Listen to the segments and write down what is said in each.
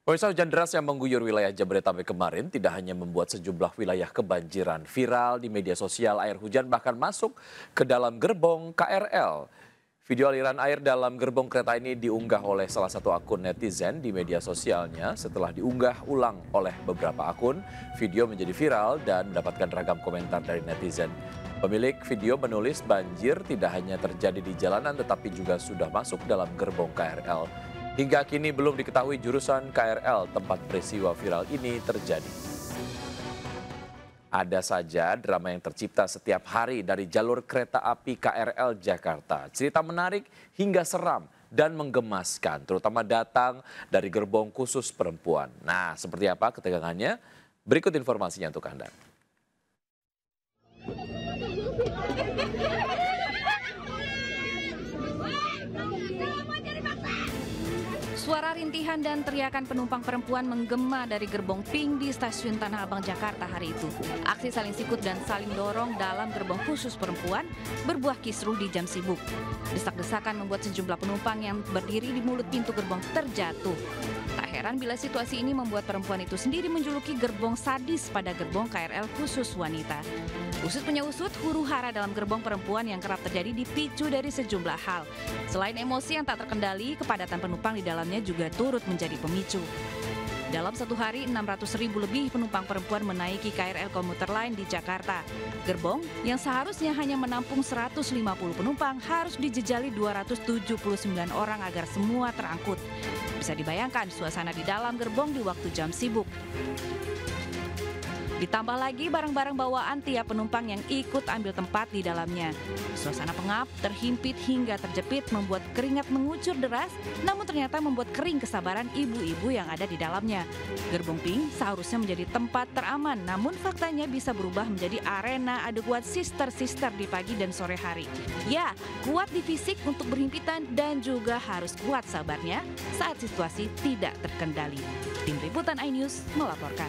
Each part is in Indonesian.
Pemirsa, hujan deras yang mengguyur wilayah Jabodetabek kemarin tidak hanya membuat sejumlah wilayah kebanjiran. Viral di media sosial, air hujan bahkan masuk ke dalam gerbong KRL. Video aliran air dalam gerbong kereta ini diunggah oleh salah satu akun netizen di media sosialnya. Setelah diunggah ulang oleh beberapa akun, video menjadi viral dan mendapatkan ragam komentar dari netizen. Pemilik video menulis banjir tidak hanya terjadi di jalanan tetapi juga sudah masuk dalam gerbong KRL. Hingga kini belum diketahui jurusan KRL tempat peristiwa viral ini terjadi. Ada saja drama yang tercipta setiap hari dari jalur kereta api KRL Jakarta. Cerita menarik hingga seram dan menggemaskan, terutama datang dari gerbong khusus perempuan. Nah, seperti apa ketegangannya? Berikut informasinya untuk Anda. Suara rintihan dan teriakan penumpang perempuan menggema dari gerbong pink di stasiun Tanah Abang, Jakarta hari itu. Aksi saling sikut dan saling dorong dalam gerbong khusus perempuan berbuah kisruh di jam sibuk. Desak-desakan membuat sejumlah penumpang yang berdiri di mulut pintu gerbong terjatuh. Tak heran bila situasi ini membuat perempuan itu sendiri menjuluki gerbong sadis pada gerbong KRL khusus wanita. Usut punya usut, huru-hara dalam gerbong perempuan yang kerap terjadi dipicu dari sejumlah hal. Selain emosi yang tak terkendali, kepadatan penumpang di dalamnya juga turut menjadi pemicu. Dalam satu hari, 600.000 lebih penumpang perempuan menaiki KRL komuter lain di Jakarta. Gerbong yang seharusnya hanya menampung 150 penumpang harus dijejali 279 orang agar semua terangkut. Bisa dibayangkan suasana di dalam gerbong di waktu jam sibuk. Ditambah lagi barang-barang bawaan tiap penumpang yang ikut ambil tempat di dalamnya. Suasana pengap, terhimpit hingga terjepit membuat keringat mengucur deras, namun ternyata membuat kering kesabaran ibu-ibu yang ada di dalamnya. Gerbong pink seharusnya menjadi tempat teraman, namun faktanya bisa berubah menjadi arena adu kuat sister-sister di pagi dan sore hari. Ya, kuat di fisik untuk berhimpitan dan juga harus kuat sabarnya saat situasi tidak terkendali. Tim Liputan iNews melaporkan.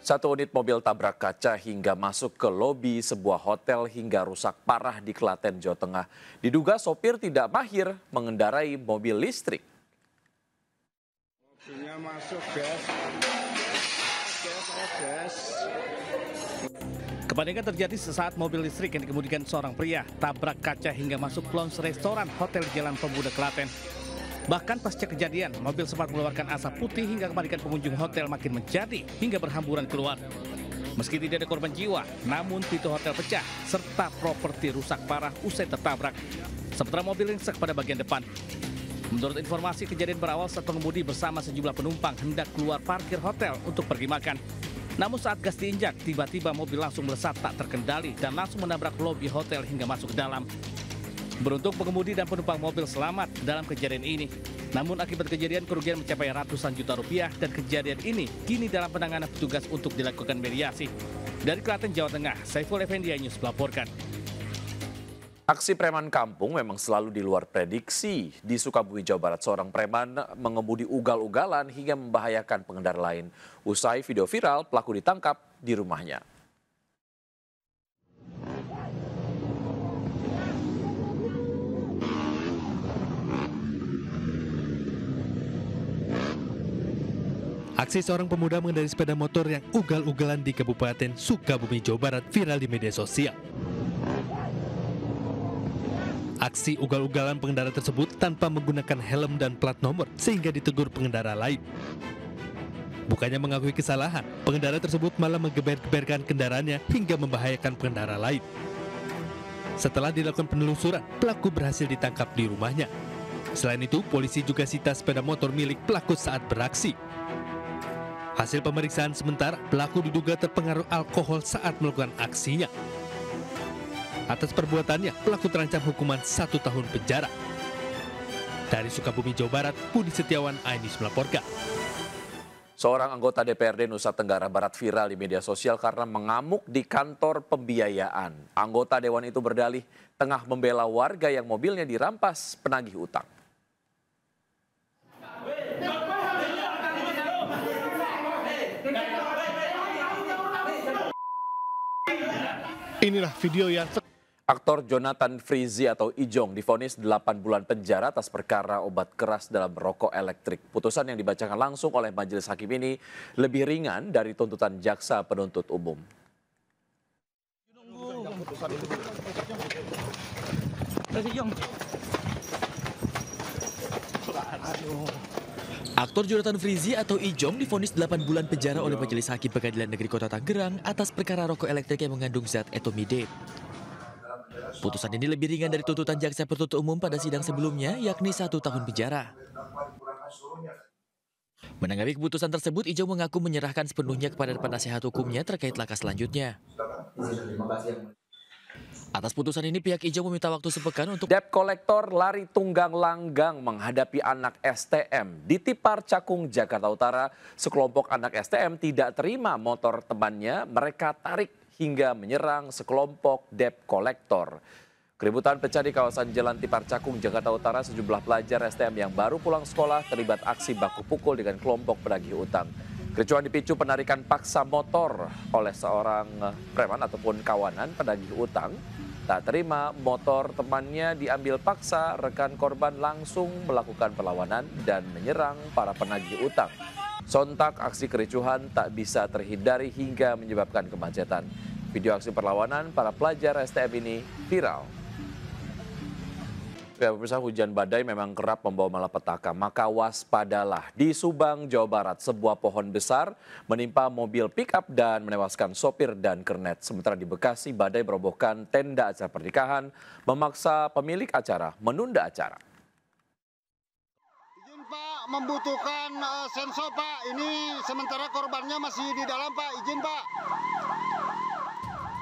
Satu unit mobil tabrak kaca hingga masuk ke lobi sebuah hotel hingga rusak parah di Klaten, Jawa Tengah. Diduga sopir tidak mahir mengendarai mobil listrik. Mobilnya masuk, gas. Kepanikan terjadi sesaat mobil listrik yang dikemudikan seorang pria tabrak kaca hingga masuk lounge restoran Hotel Jalan Pemuda Klaten. Bahkan pasca kejadian, mobil sempat mengeluarkan asap putih hingga kepanikan pengunjung hotel makin menjadi hingga berhamburan keluar. Meski tidak ada korban jiwa, namun pintu hotel pecah serta properti rusak parah usai tertabrak. Sementara mobil ringsek pada bagian depan. Menurut informasi, kejadian berawal saat pengemudi bersama sejumlah penumpang hendak keluar parkir hotel untuk pergi makan. Namun saat gas diinjak, tiba-tiba mobil langsung melesat tak terkendali dan langsung menabrak lobi hotel hingga masuk ke dalam. Beruntung pengemudi dan penumpang mobil selamat dalam kejadian ini. Namun akibat kejadian kerugian mencapai ratusan juta rupiah dan kejadian ini kini dalam penanganan petugas untuk dilakukan mediasi. Dari Klaten, Jawa Tengah, Saiful Effendi News melaporkan. Aksi preman kampung memang selalu di luar prediksi. Di Sukabumi, Jawa Barat, seorang preman mengemudi ugal-ugalan hingga membahayakan pengendara lain. Usai video viral, pelaku ditangkap di rumahnya. Aksi seorang pemuda mengendarai sepeda motor yang ugal-ugalan di Kabupaten Sukabumi, Jawa Barat viral di media sosial. Aksi ugal-ugalan pengendara tersebut tanpa menggunakan helm dan plat nomor sehingga ditegur pengendara lain. Bukannya mengakui kesalahan, pengendara tersebut malah menggeber-geberkan kendaraannya hingga membahayakan pengendara lain. Setelah dilakukan penelusuran, pelaku berhasil ditangkap di rumahnya. Selain itu, polisi juga sita sepeda motor milik pelaku saat beraksi. Hasil pemeriksaan sementara, pelaku diduga terpengaruh alkohol saat melakukan aksinya. Atas perbuatannya, pelaku terancam hukuman 1 tahun penjara. Dari Sukabumi, Jawa Barat, Budi Setiawan, iNews melaporkan. Seorang anggota DPRD Nusa Tenggara Barat viral di media sosial karena mengamuk di kantor pembiayaan. Anggota dewan itu berdalih tengah membela warga yang mobilnya dirampas penagih utang. Inilah video yang Aktor Jonathan Frizzy atau Ijong divonis 8 bulan penjara atas perkara obat keras dalam rokok elektrik. Putusan yang dibacakan langsung oleh majelis hakim ini lebih ringan dari tuntutan jaksa penuntut umum. Aktor Jonathan Frizzy atau Ijong divonis 8 bulan penjara oleh Majelis Hakim Pengadilan Negeri Kota Tangerang atas perkara rokok elektrik yang mengandung zat etomidate. Putusan ini lebih ringan dari tuntutan jaksa penuntut umum pada sidang sebelumnya, yakni 1 tahun penjara. Menanggapi keputusan tersebut, Ijong mengaku menyerahkan sepenuhnya kepada penasihat hukumnya terkait langkah selanjutnya. Atas putusan ini, pihak Ijong meminta waktu sepekan untuk Debt kolektor lari tunggang langgang menghadapi anak STM. Di Tipar Cakung, Jakarta Utara, sekelompok anak STM tidak terima motor temannya, mereka tarik hingga menyerang sekelompok debt kolektor. Keributan pecah di kawasan Jalan Tipar Cakung, Jakarta Utara. Sejumlah pelajar STM yang baru pulang sekolah terlibat aksi baku pukul dengan kelompok penagih utang. Kericuhan dipicu penarikan paksa motor oleh seorang preman ataupun kawanan penagih utang. Tak terima motor temannya diambil paksa, rekan korban langsung melakukan perlawanan dan menyerang para penagih utang. Sontak aksi kericuhan tak bisa terhindari hingga menyebabkan kemacetan. Video aksi perlawanan para pelajar STM ini viral. Ya, pemirsa, hujan badai memang kerap membawa malapetaka, maka waspadalah. Di Subang, Jawa Barat, sebuah pohon besar menimpa mobil pick-up dan menewaskan sopir dan kernet. Sementara di Bekasi, badai merobohkan tenda acara pernikahan, memaksa pemilik acara menunda acara. Izin Pak, membutuhkan sensor Pak, ini sementara korbannya masih di dalam Pak, izin Pak.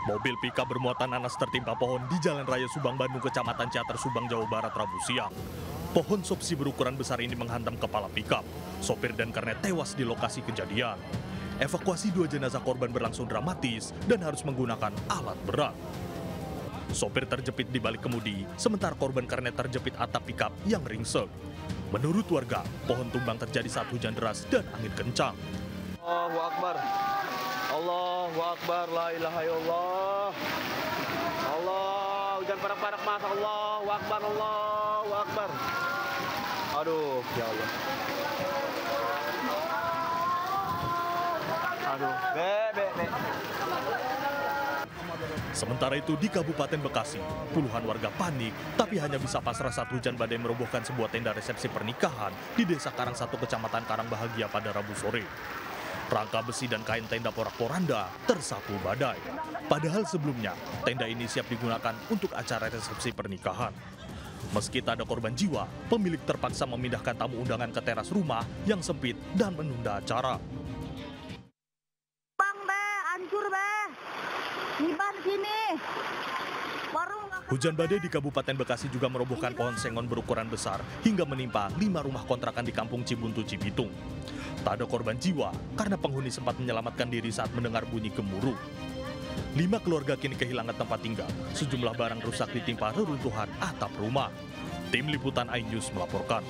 Mobil pickup bermuatan nanas tertimpa pohon di Jalan Raya Subang, Bandung, Kecamatan Ciater, Subang, Jawa Barat, Rabu siang. Pohon sopsi berukuran besar ini menghantam kepala pickup. Sopir dan kernet tewas di lokasi kejadian. Evakuasi 2 jenazah korban berlangsung dramatis dan harus menggunakan alat berat. Sopir terjepit di balik kemudi, sementara korban kernet terjepit atap pickup yang ringsek. Menurut warga, pohon tumbang terjadi saat hujan deras dan angin kencang. Allahu Akbar. Allahu Akbar, la ilaha illallah. Allah, hujan parak-parak mas, Allahu Akbar, Allahu Akbar. Aduh, ya Allah. Aduh, be. Sementara itu di Kabupaten Bekasi, puluhan warga panik, tapi hanya bisa pasrah saat hujan badai merobohkan sebuah tenda resepsi pernikahan di Desa Karang 1, Kecamatan Karangbahagia pada Rabu sore. Rangka besi dan kain tenda porak-poranda tersapu badai. Padahal sebelumnya, tenda ini siap digunakan untuk acara resepsi pernikahan. Meski tak ada korban jiwa, pemilik terpaksa memindahkan tamu undangan ke teras rumah yang sempit dan menunda acara. Bang be, hancur be. Niban sini. Hujan badai di Kabupaten Bekasi juga merobohkan pohon sengon berukuran besar hingga menimpa 5 rumah kontrakan di Kampung Cibuntu, Cibitung. Tak ada korban jiwa karena penghuni sempat menyelamatkan diri saat mendengar bunyi gemuruh. 5 keluarga kini kehilangan tempat tinggal. Sejumlah barang rusak ditimpa reruntuhan atap rumah. Tim Liputan iNews melaporkan.